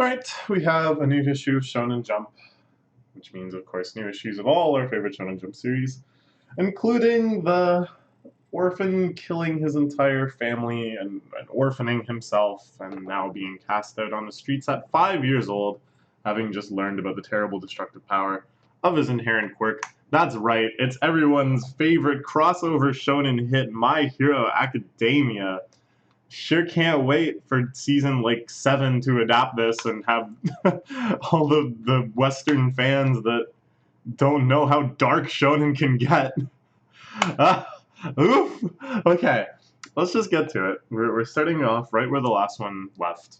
Alright, we have a new issue of Shonen Jump, which means, of course, new issues of all our favorite Shonen Jump series, including the orphan killing his entire family and orphaning himself and now being cast out on the streets at 5 years old, having just learned about the terrible destructive power of his inherent quirk. That's right, it's everyone's favorite crossover shonen hit, My Hero Academia. Sure can't wait for season like 7 to adapt this and have all the Western fans that don't know how dark shonen can get. Oof. Okay, let's just get to it. We're starting off right where the last one left.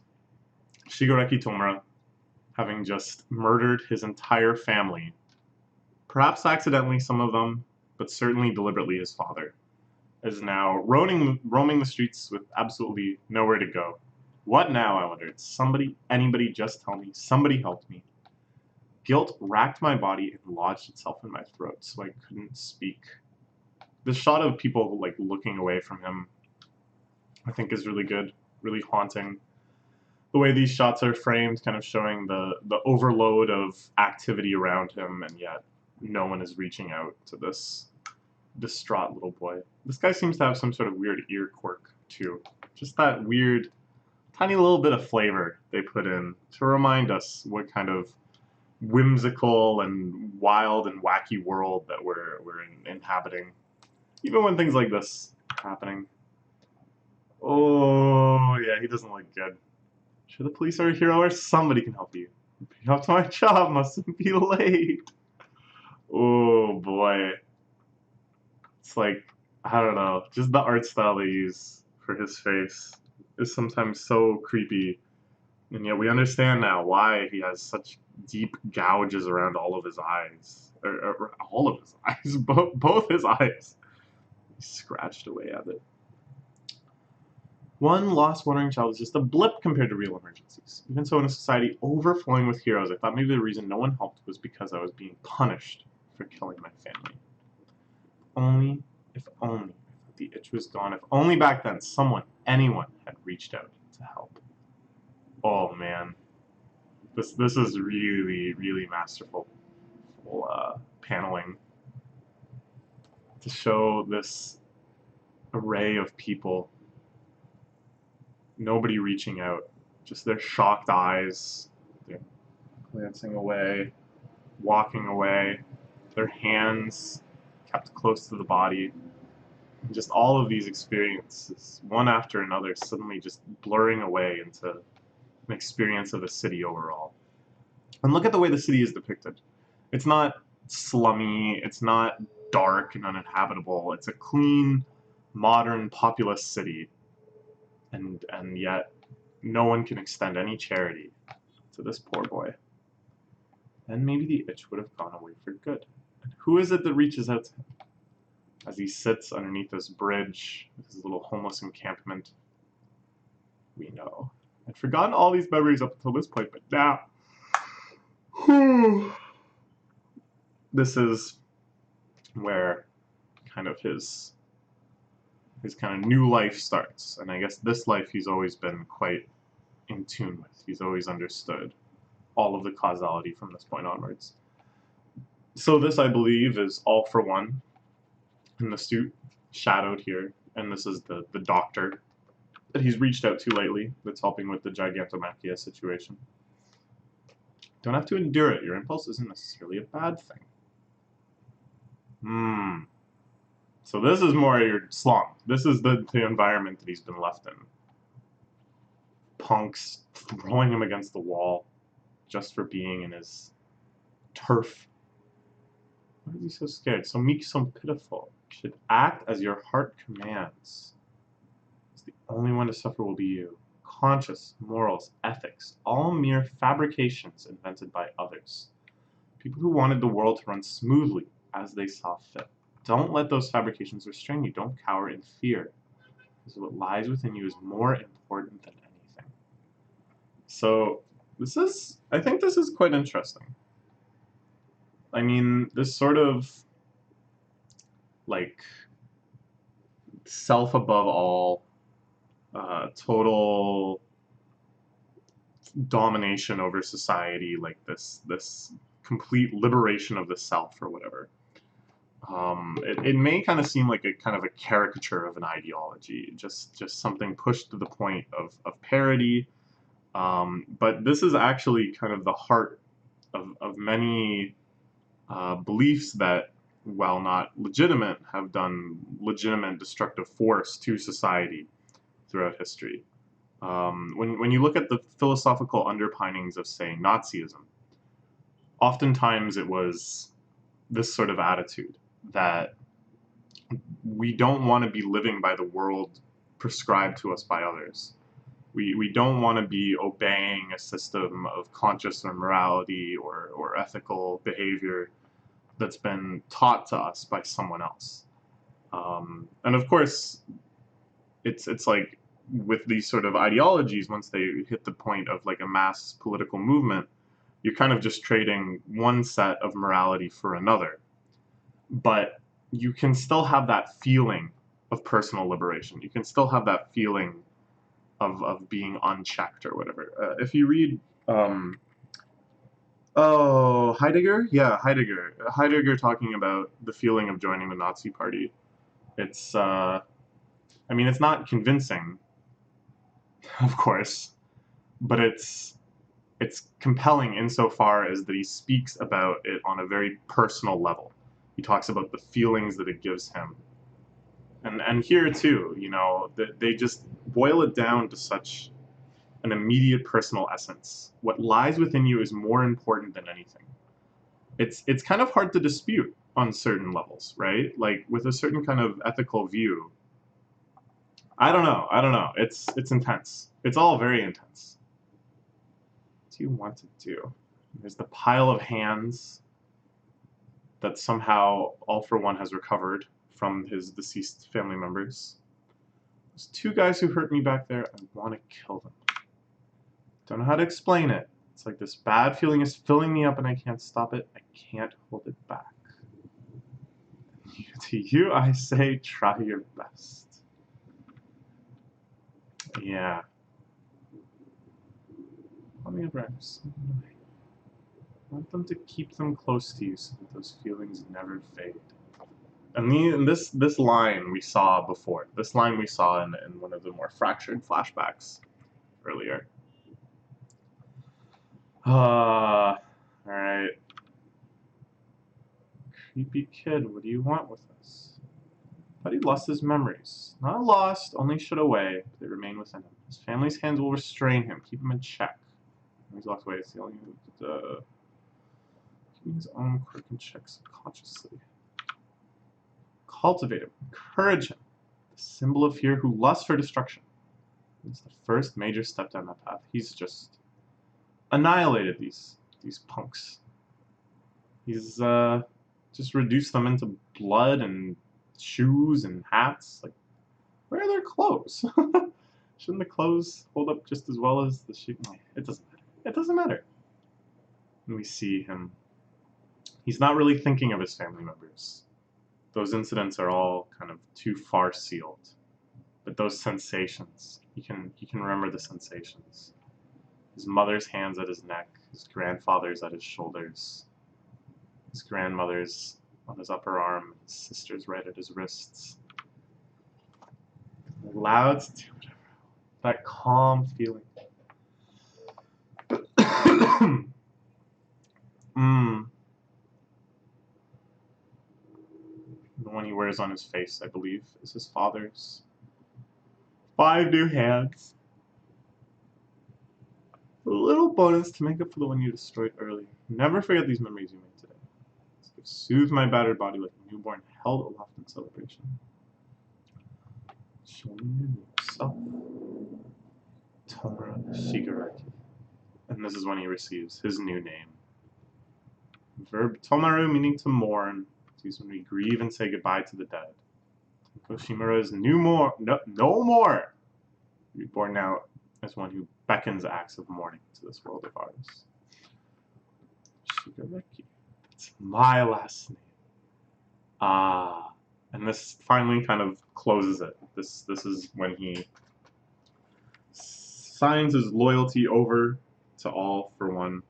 Shigaraki Tomura, having just murdered his entire family, perhaps accidentally, some of them, but certainly deliberately his father, is now roaming the streets with absolutely nowhere to go. What now, I wondered. Anybody just tell me. Somebody help me. Guilt racked my body and lodged itself in my throat, so I couldn't speak. The shot of people like looking away from him, I think, is really good, really haunting. The way these shots are framed, kind of showing the overload of activity around him, and yet no one is reaching out to this distraught little boy. This guy seems to have some sort of weird ear quirk, too. Just that weird, tiny little bit of flavor they put in to remind us what kind of whimsical and wild and wacky world that we're inhabiting. Even when things like this are happening. Oh, yeah, he doesn't look good. Sure, the police are a hero or somebody can help you. Being up to my job mustn't be late. Oh, boy. It's like, I don't know, just the art style they use for his face is sometimes so creepy. And yet we understand now why he has such deep gouges around all of his eyes. Or all of his eyes, both his eyes. He scratched away at it. One lost wandering child is just a blip compared to real emergencies. Even so, in a society overflowing with heroes, I thought maybe the reason no one helped was because I was being punished for killing my family. If only, the itch was gone. If only back then someone, anyone, had reached out to help. Oh man, this is really, really masterful paneling to show this array of people. Nobody reaching out, just their shocked eyes, they're glancing away, walking away, their hands kept close to the body. Just all of these experiences, one after another, suddenly just blurring away into an experience of a city overall. And look at the way the city is depicted. It's not slummy, it's not dark and uninhabitable. It's a clean, modern, populous city. And yet, no one can extend any charity to this poor boy. Then maybe the itch would have gone away for good. And who is it that reaches out to him? As he sits underneath this bridge, his little homeless encampment, we know. I'd forgotten all these memories up until this point, but now, this is where kind of his kind of new life starts. And I guess this life he's always been quite in tune with. He's always understood all of the causality from this point onwards. So this, I believe, is All for One in the suit, shadowed here, and this is the doctor that he's reached out to lately that's helping with the Gigantomachia situation. Don't have to endure it. Your impulse isn't necessarily a bad thing. So this is more your slum. This is the environment that he's been left in. Punks throwing him against the wall just for being in his turf. Why is he so scared? So meek, so pitiful. You should act as your heart commands. It's the only one to suffer will be you. Conscience, morals, ethics, all mere fabrications invented by others. People who wanted the world to run smoothly as they saw fit. Don't let those fabrications restrain you. Don't cower in fear. Because what lies within you is more important than anything. So, I think this is quite interesting. I mean, this sort of, like, self above all, total domination over society, like this complete liberation of the self or whatever. It may kind of seem like a kind of a caricature of an ideology, just something pushed to the point of parody. But this is actually kind of the heart of many beliefs that, while not legitimate, have done legitimate destructive force to society throughout history. When you look at the philosophical underpinnings of, say, Nazism, oftentimes it was this sort of attitude that we don't want to be living by the world prescribed to us by others. We don't want to be obeying a system of conscious or morality or ethical behavior that's been taught to us by someone else. And of course, it's like with these sort of ideologies, once they hit the point of like a mass political movement, you're kind of just trading one set of morality for another. But you can still have that feeling of personal liberation. You can still have that feeling of being unchecked or whatever. If you read, Heidegger? Yeah, Heidegger. Heidegger talking about the feeling of joining the Nazi Party. It's, I mean, it's not convincing, of course, but it's compelling insofar as that he speaks about it on a very personal level. He talks about the feelings that it gives him. And here too, you know, they just boil it down to such an immediate personal essence. What lies within you is more important than anything. It's kind of hard to dispute on certain levels, right? Like with a certain kind of ethical view. I don't know. It's intense. It's all very intense. What do you want to do? There's the pile of hands that somehow All for One has recovered from his deceased family members. There's two guys who hurt me back there. I want to kill them. Don't know how to explain it. It's like this bad feeling is filling me up and I can't stop it. I can't hold it back. To you, I say, try your best. Yeah. Let me arouse. Want them to keep them close to you so that those feelings never fade. And this line we saw before. This line we saw in one of the more fractured flashbacks earlier. Alright. Creepy kid, what do you want with us? But he lost his memories. Not lost, only shut away. They remain within him. His family's hands will restrain him, keep him in check. When he's locked away, it's the only keeping his own quirk in check subconsciously. Cultivate him, encourage him. The symbol of fear who lusts for destruction. It's the first major step down that path. He's just annihilated these punks. He's just reduced them into blood and shoes and hats. Like, where are their clothes? Shouldn't the clothes hold up just as well as the shoe? No, it doesn't matter. It doesn't matter. And we see him. He's not really thinking of his family members. Those incidents are all kind of too far sealed. But those sensations, he can remember the sensations. His mother's hands at his neck, his grandfather's at his shoulders, his grandmother's on his upper arm, his sister's right at his wrists. Allowed to do whatever. That calm feeling. The one he wears on his face, I believe, is his father's. 5 new hands. A little bonus to make up for the one you destroyed earlier. Never forget these memories you made today. Soothe my battered body like a newborn held aloft in celebration. Show me your new self. Tomura Shigaraki. And this is when he receives his new name. Verb tomaru, meaning to mourn. It's used when we grieve and say goodbye to the dead. Koshimura's no more. Reborn now as one who beckons acts of mourning to this world of ours. Shigaraki. It's my last name. And this finally kind of closes it. This is when he signs his loyalty over to all for one.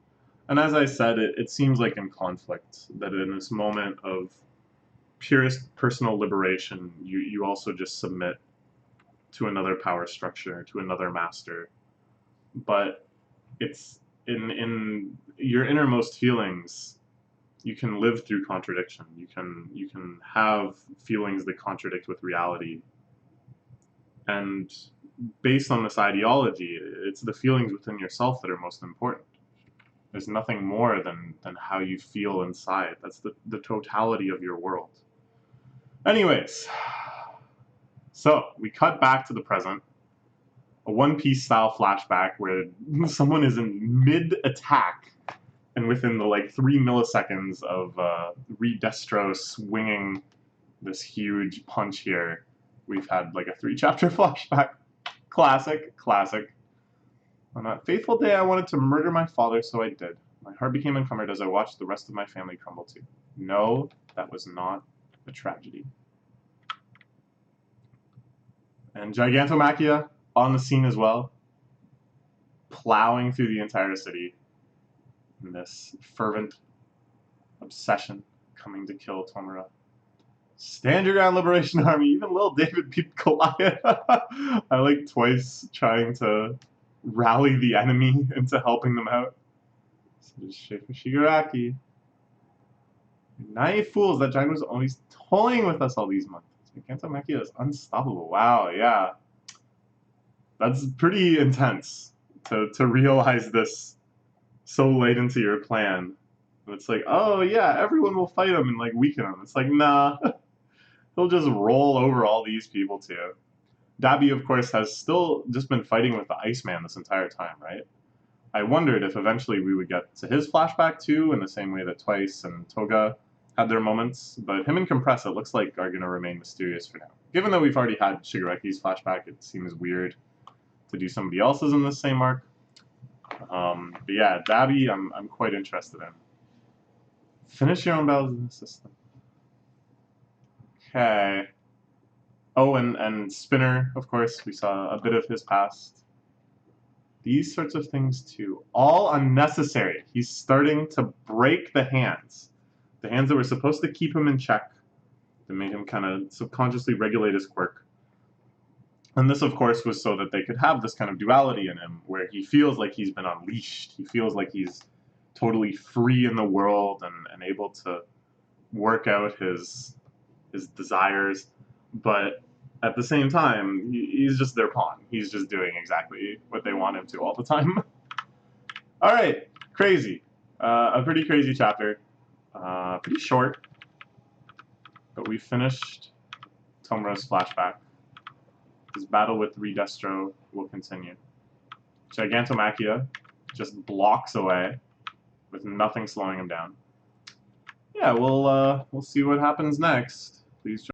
And as I said, it seems like in conflict, that in this moment of purest personal liberation, you also just submit to another power structure, to another master. But it's in your innermost feelings, you can live through contradiction. You can have feelings that contradict with reality. And based on this ideology, it's the feelings within yourself that are most important. There's nothing more than how you feel inside. That's the totality of your world. Anyways, so we cut back to the present, a One Piece style flashback where someone is in mid-attack, and within the like 3 milliseconds of Redestro swinging this huge punch here, we've had like a 3-chapter flashback. Classic, classic. On that fateful day, I wanted to murder my father, so I did. My heart became encumbered as I watched the rest of my family crumble too. No, that was not a tragedy. And Gigantomachia on the scene as well, plowing through the entire city in this fervent obsession, coming to kill Tomura. Stand your ground, Liberation Army. Even little David beat Goliath. I like twice trying to rally the enemy into helping them out. So just Schaefer Shigaraki. Naive fools, that giant was only toying with us all these months. Gigantomachia is unstoppable. Wow, yeah. That's pretty intense to realize this so late into your plan. It's like, oh yeah, everyone will fight him and like weaken him. It's like, nah. He'll just roll over all these people too. Dabi, of course, has still just been fighting with the Iceman this entire time, right? I wondered if eventually we would get to his flashback too, in the same way that Twice and Toga had their moments, but him and Compress, it looks like, are going to remain mysterious for now. Given that we've already had Shigareki's flashback, it seems weird to do somebody else's in this same arc. But yeah, Dabi, I'm quite interested in. Finish your own battles in the system. Okay. Oh, and Spinner, of course, we saw a bit of his past. These sorts of things too. All unnecessary. He's starting to break the hands. The hands that were supposed to keep him in check, that made him kind of subconsciously regulate his quirk. And this, of course, was so that they could have this kind of duality in him, where he feels like he's been unleashed. He feels like he's totally free in the world and able to work out his desires. But at the same time, he's just their pawn. He's just doing exactly what they want him to all the time. All right, crazy. A pretty crazy chapter. Pretty short. But we finished Tomura's flashback. His battle with Redestro will continue. Gigantomachia just blocks away with nothing slowing him down. Yeah, we'll see what happens next. Please